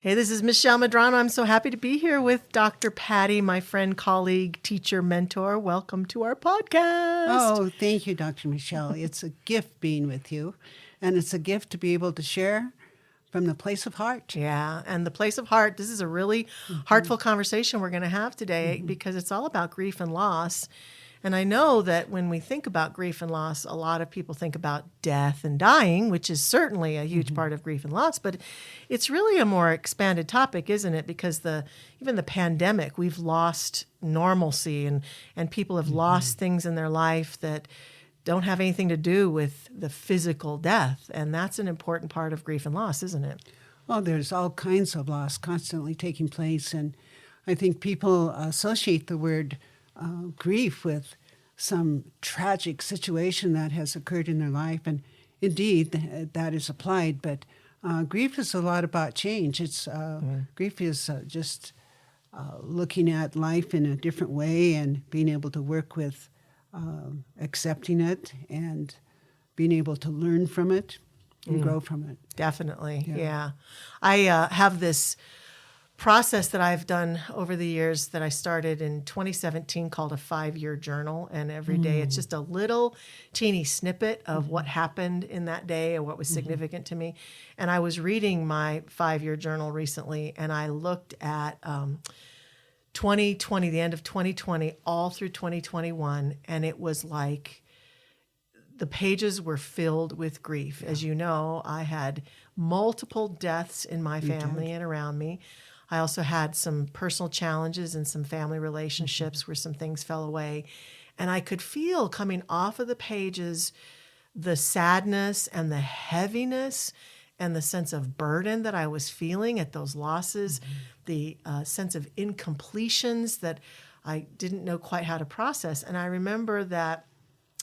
Hey, this is Michelle Medrano. I'm so happy to be here with Dr. Patty, my friend, colleague, teacher, mentor. Welcome to our podcast. Oh, thank you, Dr. Michelle. It's a gift being with you, and it's a gift to be able to share from the place of heart. Yeah, and the place of heart, this is a really heartful conversation we're going to have today because it's all about grief and loss. And I know that when we think about grief and loss, a lot of people think about death and dying, which is certainly a huge part of grief and loss, but it's really a more expanded topic, isn't it? Because even the pandemic, we've lost normalcy and people have lost things in their life that don't have anything to do with the physical death. And that's an important part of grief and loss, isn't it? Well, there's all kinds of loss constantly taking place, and I think people associate the word grief with some tragic situation that has occurred in their life, and indeed that is applied. But grief is a lot about change. It's grief is just looking at life in a different way and being able to work with accepting it and being able to learn from it and grow from it. Definitely, yeah. I have this process that I've done over the years that I started in 2017 called a 5-year journal. And every day it's just a little teeny snippet of what happened in that day or what was significant to me. And I was reading my 5-year journal recently, and I looked at 2020, the end of 2020, all through 2021. And it was like the pages were filled with grief. As you know, I had multiple deaths in my family and around me. I also had some personal challenges and some family relationships where some things fell away. And I could feel coming off of the pages the sadness and the heaviness and the sense of burden that I was feeling at those losses, the sense of incompletions that I didn't know quite how to process. And I remember that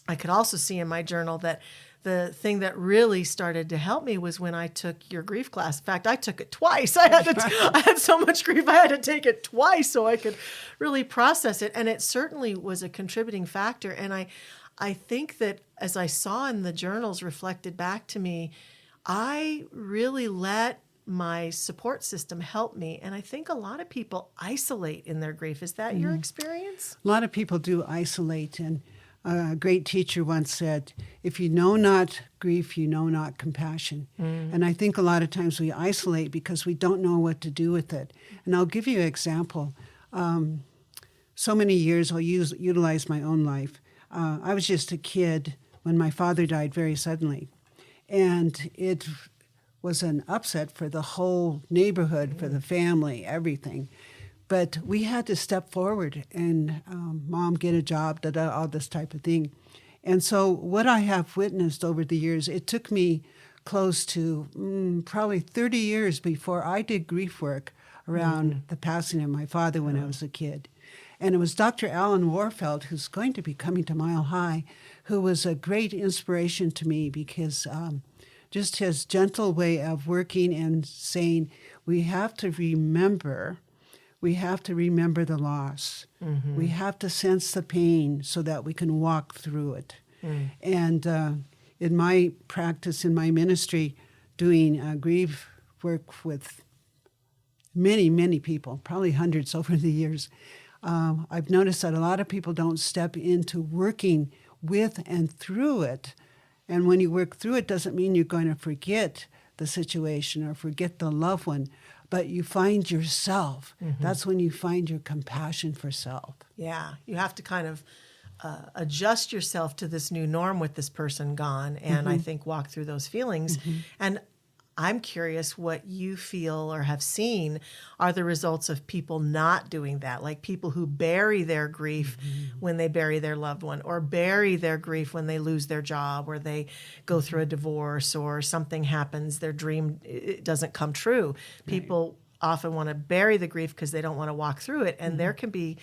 I could also see in my journal that the thing that really started to help me was when I took your grief class. In fact, I took it twice. I had so much grief, I had to take it twice so I could really process it. And it certainly was a contributing factor. And I think that as I saw in the journals reflected back to me, I really let my support system help me. And I think a lot of people isolate in their grief. Is that your experience? A lot of people do isolate, and a great teacher once said, if you know not grief, you know not compassion. And I think a lot of times we isolate because we don't know what to do with it. And I'll give you an example. So many years, I'll utilize my own life. I was just a kid when my father died very suddenly. And it was an upset for the whole neighborhood, for the family, everything. But we had to step forward and Mom, get a job, all this type of thing. And so what I have witnessed over the years, it took me close to probably 30 years before I did grief work around the passing of my father when I was a kid. And it was Dr. Alan Warfeld, who's going to be coming to Mile High, who was a great inspiration to me because just his gentle way of working and saying, we have to remember the loss. We have to sense the pain so that we can walk through it. And in my practice, in my ministry, doing grief work with many, many people, probably hundreds over the years, I've noticed that a lot of people don't step into working with and through it. And when you work through it, doesn't mean you're going to forget the situation or forget the loved one, but you find yourself. That's when you find your compassion for self. Yeah, you have to kind of adjust yourself to this new norm with this person gone, and I think walk through those feelings. And I'm curious what you feel or have seen are the results of people not doing that, like people who bury their grief when they bury their loved one, or bury their grief when they lose their job, or they go through a divorce, or something happens, their dream it doesn't come true. People often want to bury the grief because they don't want to walk through it, and there can be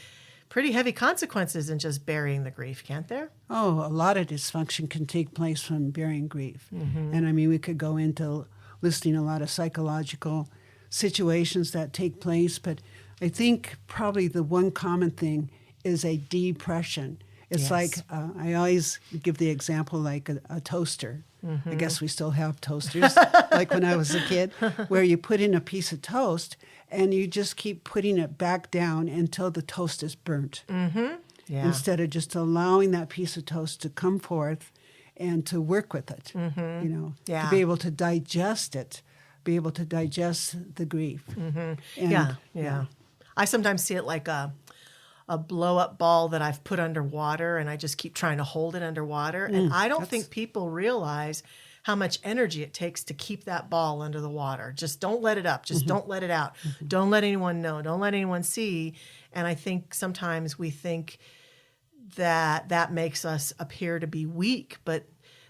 pretty heavy consequences in just burying the grief, can't there? Oh, a lot of dysfunction can take place from burying grief. And I mean, we could go into listing a lot of psychological situations that take place, but I think probably the one common thing is a depression. It's like, I always give the example like a toaster. I guess we still have toasters, like when I was a kid, where you put in a piece of toast and you just keep putting it back down until the toast is burnt. Yeah. Instead of just allowing that piece of toast to come forth and to work with it, to Yeah. be able to digest it, be able to digest the grief. And, Yeah. I sometimes see it like a blow up ball that I've put underwater, and I just keep trying to hold it underwater. And I don't think people realize how much energy it takes to keep that ball under the water. Just don't let it up. Just don't let it out. Don't let anyone know. Don't let anyone see. And I think sometimes we think that makes us appear to be weak, but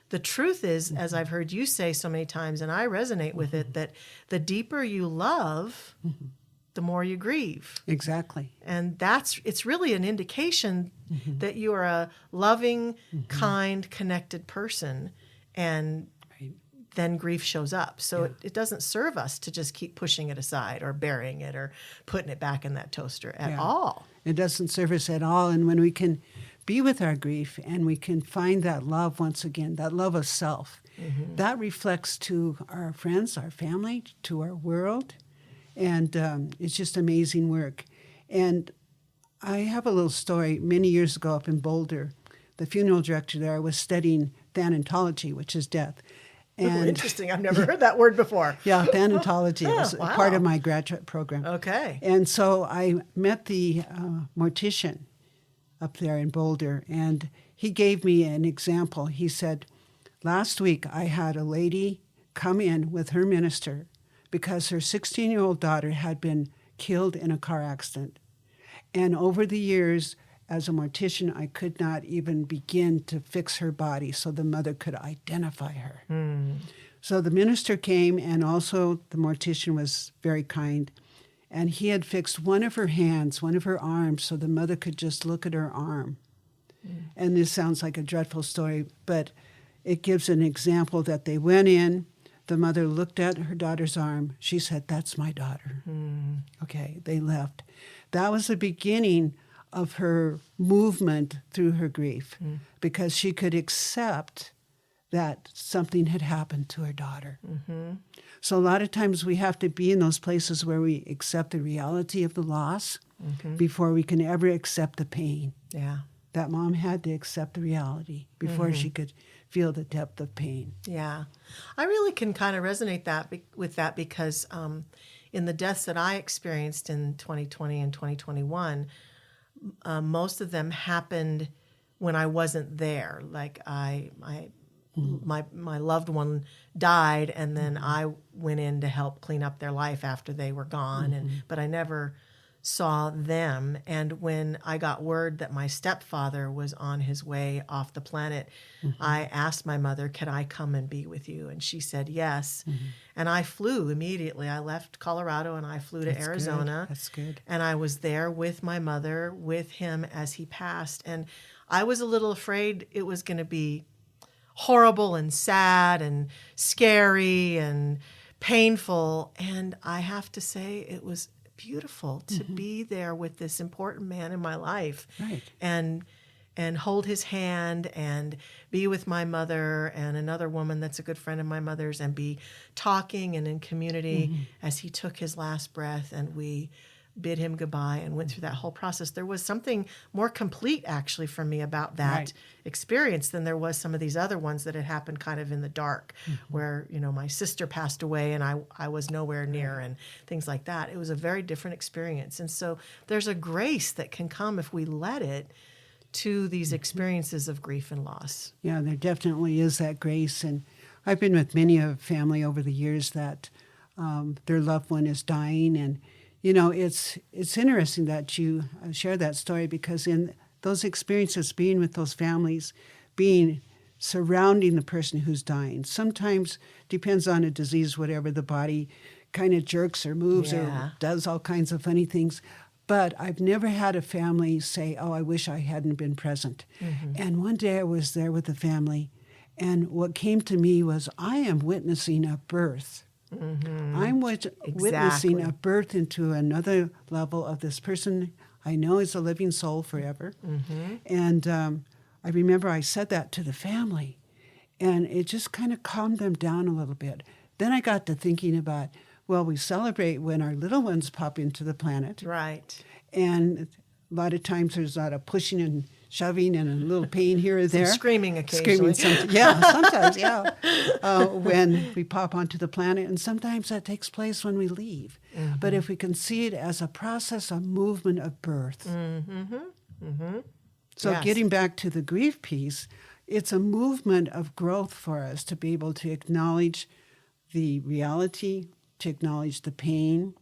the truth is, as I've heard you say so many times, and I resonate with it, that the deeper you love, the more you grieve. Exactly. And it's really an indication that you are a loving, kind, connected person, and then grief shows up. So it doesn't serve us to just keep pushing it aside or burying it or putting it back in that toaster at all. It doesn't serve us at all. And when we can be with our grief and we can find that love once again, that love of self, that reflects to our friends, our family, to our world. And it's just amazing work. And I have a little story. Many years ago up in Boulder, the funeral director there was studying thanatology, which is death. And interesting. I've never heard that word before. Yeah, thanatology was wow. part of my graduate program. Okay. And so I met the mortician up there in Boulder, and he gave me an example. He said, last week I had a lady come in with her minister because her 16-year-old daughter had been killed in a car accident. And over the years, as a mortician, I could not even begin to fix her body so the mother could identify her. So the minister came, and also the mortician was very kind. And he had fixed one of her hands, one of her arms, so the mother could just look at her arm. And this sounds like a dreadful story, but it gives an example that they went in, the mother looked at her daughter's arm. She said, "That's my daughter." Okay, they left. That was the beginning of her movement through her grief, because she could accept that something had happened to her daughter. So a lot of times we have to be in those places where we accept the reality of the loss before we can ever accept the pain. Yeah. That mom had to accept the reality before she could feel the depth of pain. Yeah. I really can kind of resonate with that because in the deaths that I experienced in 2020 and 2021, most of them happened when I wasn't there. Like my loved one died, and then I went in to help clean up their life after they were gone, but I never saw them. And when I got word that my stepfather was on his way off the planet, I asked my mother, "Can I come and be with you?" And she said yes. And I flew immediately. I left Colorado and I flew to Arizona. That's good. And I was there with my mother, with him as he passed. And I was a little afraid it was going to be horrible and sad and scary and painful. And I have to say it was beautiful to be there with this important man in my life, and hold his hand and be with my mother and another woman that's a good friend of my mother's, and be talking and in community as he took his last breath, and we bid him goodbye and went through that whole process. There was something more complete actually for me about that experience than there was some of these other ones that had happened kind of in the dark, where, my sister passed away and I was nowhere near and things like that. It was a very different experience. And so there's a grace that can come if we let it to these experiences of grief and loss. Yeah, there definitely is that grace. And I've been with many a family over the years that their loved one is dying, and it's interesting that you share that story, because in those experiences, being with those families, being surrounding the person who's dying, sometimes depends on a disease, whatever, the body kind of jerks or moves or does all kinds of funny things. But I've never had a family say, "Oh, I wish I hadn't been present." And one day I was there with the family, and what came to me was, I am witnessing a birth. I'm witnessing a birth into another level of this person I know is a living soul forever. And I remember I said that to the family. And it just kind of calmed them down a little bit. Then I got to thinking about, well, we celebrate when our little ones pop into the planet. Right. And a lot of times there's a lot of pushing and shoving and a little pain here or there. Screaming occasionally. Sometimes, yeah. When we pop onto the planet. And sometimes that takes place when we leave. Mm-hmm. But if we can see it as a process of movement of birth. Mm-hmm. Mm-hmm. So Yes. getting back to the grief piece, it's a movement of growth for us to be able to acknowledge the reality, to acknowledge the pain,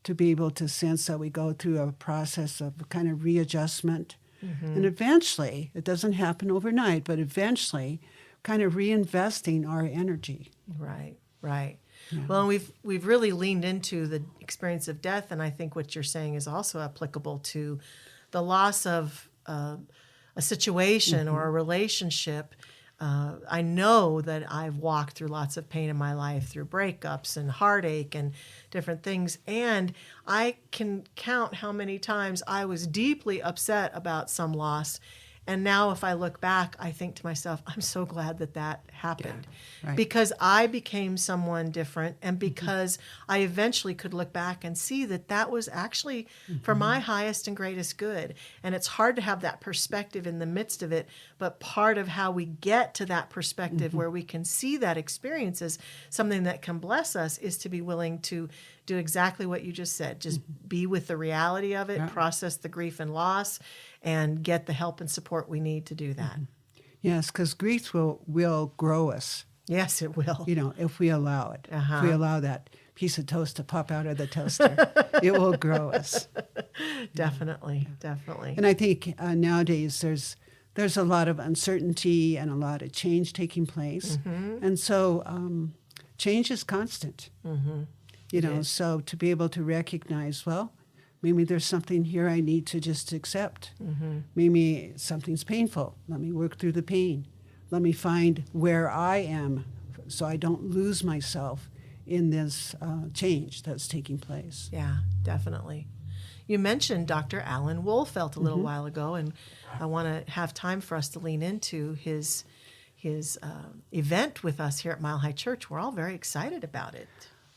to be able to sense that we go through a process of kind of readjustment. Mm-hmm. And eventually, it doesn't happen overnight, but eventually kind of reinvesting our energy. Right, right. Yeah. Well, we've really leaned into the experience of death, and I think what you're saying is also applicable to the loss of a situation or a relationship. I know that I've walked through lots of pain in my life, through breakups and heartache and different things, and I can count how many times I was deeply upset about some loss. And now if I look back, I think to myself, I'm so glad that happened. Yeah, right. Because I became someone different, and because I eventually could look back and see that was actually for my highest and greatest good. And it's hard to have that perspective in the midst of it, but part of how we get to that perspective where we can see that experience as something that can bless us is to be willing to do exactly what you just said. Just be with the reality of it, Yeah. process the grief and loss, and get the help and support we need to do that. Yes, because grief will grow us, Yes, it will. if we allow it. Uh-huh. If we allow that piece of toast to pop out of the toaster, it will grow us. Definitely, definitely. And I think nowadays there's a lot of uncertainty and a lot of change taking place. And so change is constant. So to be able to recognize, well, maybe there's something here I need to just accept. Maybe something's painful. Let me work through the pain. Let me find where I am so I don't lose myself in this change that's taking place. Yeah, definitely. You mentioned Dr. Alan Wohlfeld a little while ago, and I want to have time for us to lean into his event with us here at Mile High Church. We're all very excited about it.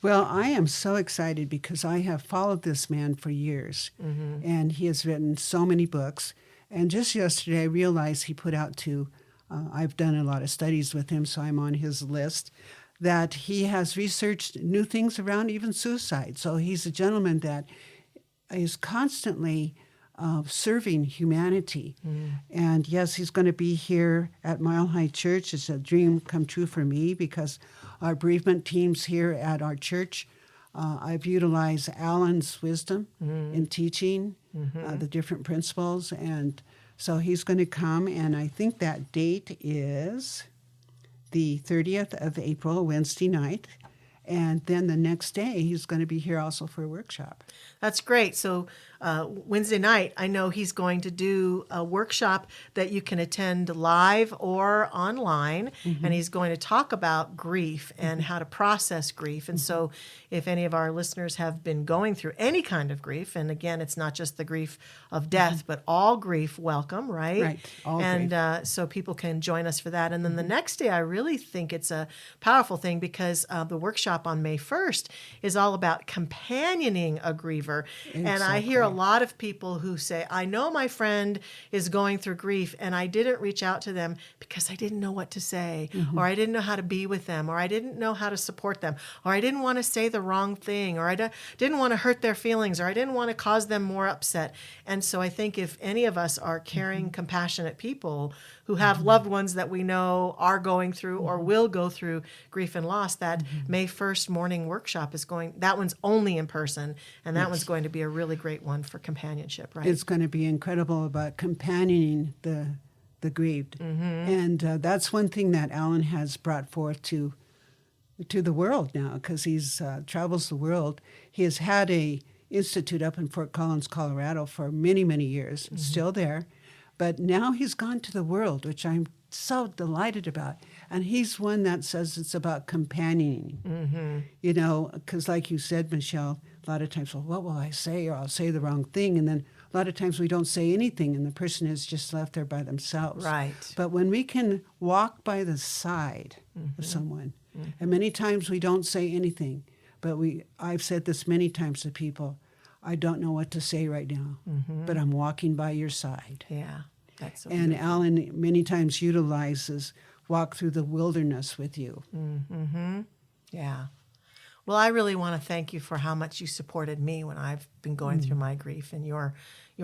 Well, I am so excited because I have followed this man for years, and he has written so many books. And just yesterday, I realized he put out two. I've done a lot of studies with him, so I'm on his list, that he has researched new things around even suicide. So he's a gentleman that is constantly serving humanity. And yes, he's going to be here at Mile High Church. It's a dream come true for me because our bereavement teams here at our church, I've utilized Alan's wisdom in teaching the different principles. And so he's going to come, and I think that date is the 30th of April, Wednesday night. And then the next day, he's going to be here also for a workshop. That's great. So Wednesday night, I know he's going to do a workshop that you can attend live or online, and he's going to talk about grief and how to process grief. And so if any of our listeners have been going through any kind of grief, and again, it's not just the grief of death, but all grief, welcome, right? Right, all and so people can join us for that. And then the next day, I really think it's a powerful thing because the workshop on May 1st is all about companioning a griever. Exactly. And I hear a lot of people who say, I know my friend is going through grief and I didn't reach out to them because I didn't know what to say, or I didn't know how to be with them, or I didn't know how to support them, or I didn't want to say the wrong thing, or I didn't want to hurt their feelings, or I didn't want to cause them more upset. And so I think if any of us are caring, compassionate people who have loved ones that we know are going through or will go through grief and loss, that May 1st morning workshop that one's only in person, and that one's going to be a really great one for companionship, right? It's going to be incredible about companioning the grieved. And that's one thing that Alan has brought forth to the world now, because he's travels the world. He has had a institute up in Fort Collins, Colorado for many, many years, still there. But now he's gone to the world, which I'm so delighted about. And he's one that says it's about companioning. You know, because like you said, Michelle, a lot of times, well, what will I say? Or I'll say the wrong thing. And then a a lot of times we don't say anything and the person is just left there by themselves. Right. But when we can walk by the side of someone, and many times we don't say anything, but I've said this many times to people, I don't know what to say right now, but I'm walking by your side. Yeah. That's so And beautiful. Alan many times utilizes walk through the wilderness with you. Yeah. Well, I really want to thank you for how much you supported me when I've been going through my grief, and your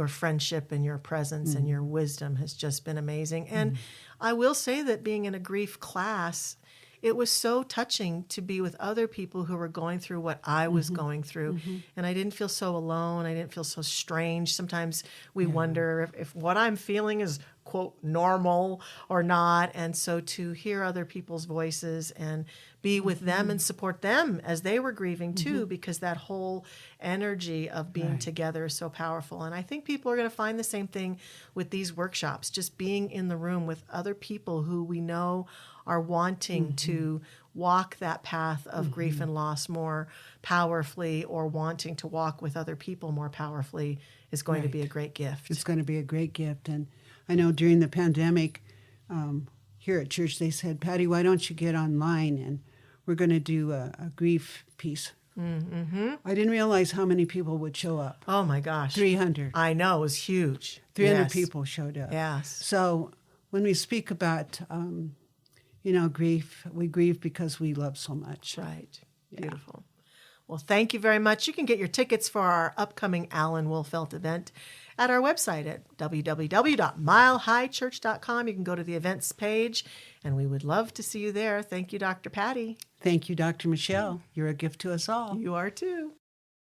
friendship and your presence and your wisdom has just been amazing. And I will say that being in a grief class, it was so touching to be with other people who were going through what I was going through. And I didn't feel so alone. I didn't feel so strange. Sometimes we wonder if what I'm feeling is, quote, normal or not. And so to hear other people's voices and be with them and support them as they were grieving too, because that whole energy of being together is so powerful. And I think people are going to find the same thing with these workshops, just being in the room with other people who we know are wanting to walk that path of grief and loss more powerfully, or wanting to walk with other people more powerfully, is going to be a great gift. It's going to be a great gift. And I know during the pandemic here at church, they said, Patty, why don't you get online and we're going to do a grief piece. I didn't realize how many people would show up. Oh my gosh. 300. I know, it was huge. 300 Yes. people showed up. Yes. So when we speak about, grief, we grieve because we love so much. Right. Beautiful. Well, thank you very much. You can get your tickets for our upcoming Alan Wolfelt event at our website at www.milehighchurch.com. You can go to the events page, and we would love to see you there. Thank you, Dr. Patty. Thank you, Dr. Michelle. You're a gift to us all. You are too.